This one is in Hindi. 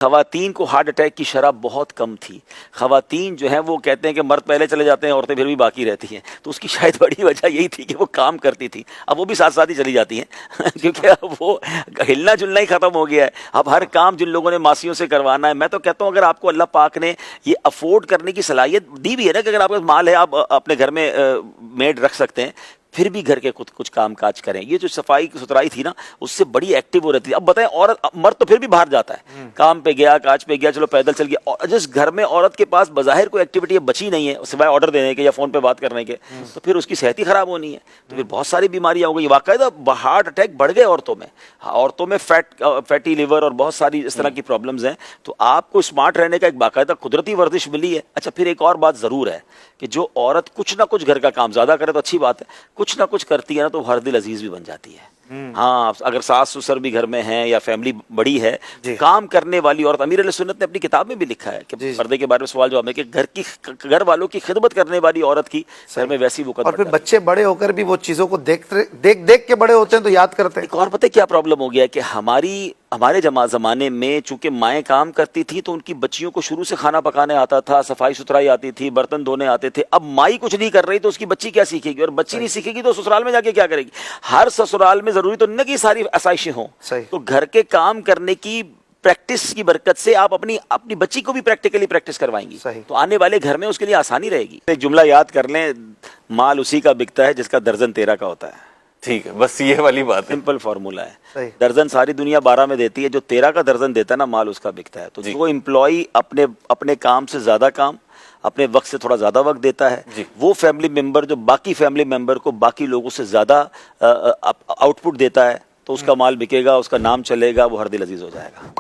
खवातीन को हार्ट अटैक की शरह बहुत कम थी। खवातीन जो हैं वो कहते हैं कि मर्द पहले चले जाते हैं, औरतें फिर भी बाकी रहती हैं। तो उसकी शायद बड़ी वजह यही थी कि वो काम करती थी। अब वो भी साथ साथ ही चली जाती हैं क्योंकि अब वो हिलना जुलना ही ख़त्म हो गया है। अब हर काम जिन लोगों ने मासियों से करवाना है, मैं तो कहता हूँ अगर आपको अल्लाह पाक ने ये अफोर्ड करने की सलाहियत दी भी है ना कि अगर आपके पास माल है, आप अपने घर में मेड रख सकते हैं, फिर भी घर के कुछ काम काज करें। ये जो सफाई सुथराई थी ना, उससे बड़ी एक्टिव हो रहती है। अब बताएं, औरत मर्द तो फिर भी बाहर जाता है, काम पे गया, काज पे गया, चलो पैदल चल गया, और जिस घर में औरत के पास बज़ाहिर कोई एक्टिविटी बची नहीं है सिवाय ऑर्डर देने के या फोन पे बात करने के, तो फिर उसकी सेहत ही खराब होनी है। तो फिर बहुत सारी बीमारियां हो गई। वाकई हार्ट अटैक बढ़ गए औरतों में फैटी लिवर और बहुत सारी इस तरह की प्रॉब्लम्स हैं। तो आपको स्मार्ट रहने का एक बाकायदा कुदरती वर्जिश मिली है। अच्छा, फिर एक और बात ज़रूर है कि जो औरत कुछ ना कुछ घर का काम ज़्यादा करे तो अच्छी बात है, कुछ ना कुछ करती है ना तो हर दिल अजीज भी बन जाती है। हाँ, अगर सास ससुर भी घर में हैं या फैमिली बड़ी है, काम करने वाली औरत, अमीर अहले सुन्नत ने अपनी किताब में भी लिखा है कि पर्दे के बारे में सवाल जवाब में कि घर वालों की खिदमत करने वाली औरत की घर में वैसी वो और फिर बच्चे बड़े होकर भी वो चीजों को देख के बड़े होते हैं तो याद करते हैं। एक और पता है क्या प्रॉब्लम हो गया है कि हमारे जमाने में चूंकि माएँ काम करती थी तो उनकी बच्चियों को शुरू से खाना पकाने आता था, सफाई सुथराई आती थी, बर्तन धोने आते थे। अब माई कुछ नहीं कर रही तो उसकी बच्ची क्या सीखेगी, और बच्ची नहीं सीखेगी तो ससुराल में जाके क्या करेगी। हर ससुराल में जरूरी तो नहीं कि सारी आसाइशें हों, तो घर के काम करने की प्रैक्टिस की बरकत से आप अपनी बच्ची को भी प्रैक्टिकली प्रैक्टिस करवाएंगी, तो आने वाले घर में उसके लिए आसानी रहेगी। एक जुमला याद कर लें, माल उसी का बिकता है जिसका दर्जन 13 का होता है। ठीक है, बस ये वाली बात है, सिंपल फॉर्मूला है। दर्जन सारी दुनिया 12 में देती है, जो 13 का दर्जन देता है ना, माल उसका बिकता है। तो जो एम्प्लॉय अपने काम से ज्यादा काम, अपने वक्त से थोड़ा ज्यादा वक्त देता है, वो फैमिली मेंबर जो बाकी फैमिली मेंबर को बाकी लोगों से ज्यादा आउटपुट देता है, तो उसका माल बिकेगा, उसका नाम चलेगा, वो हर दिल अजीज हो जाएगा।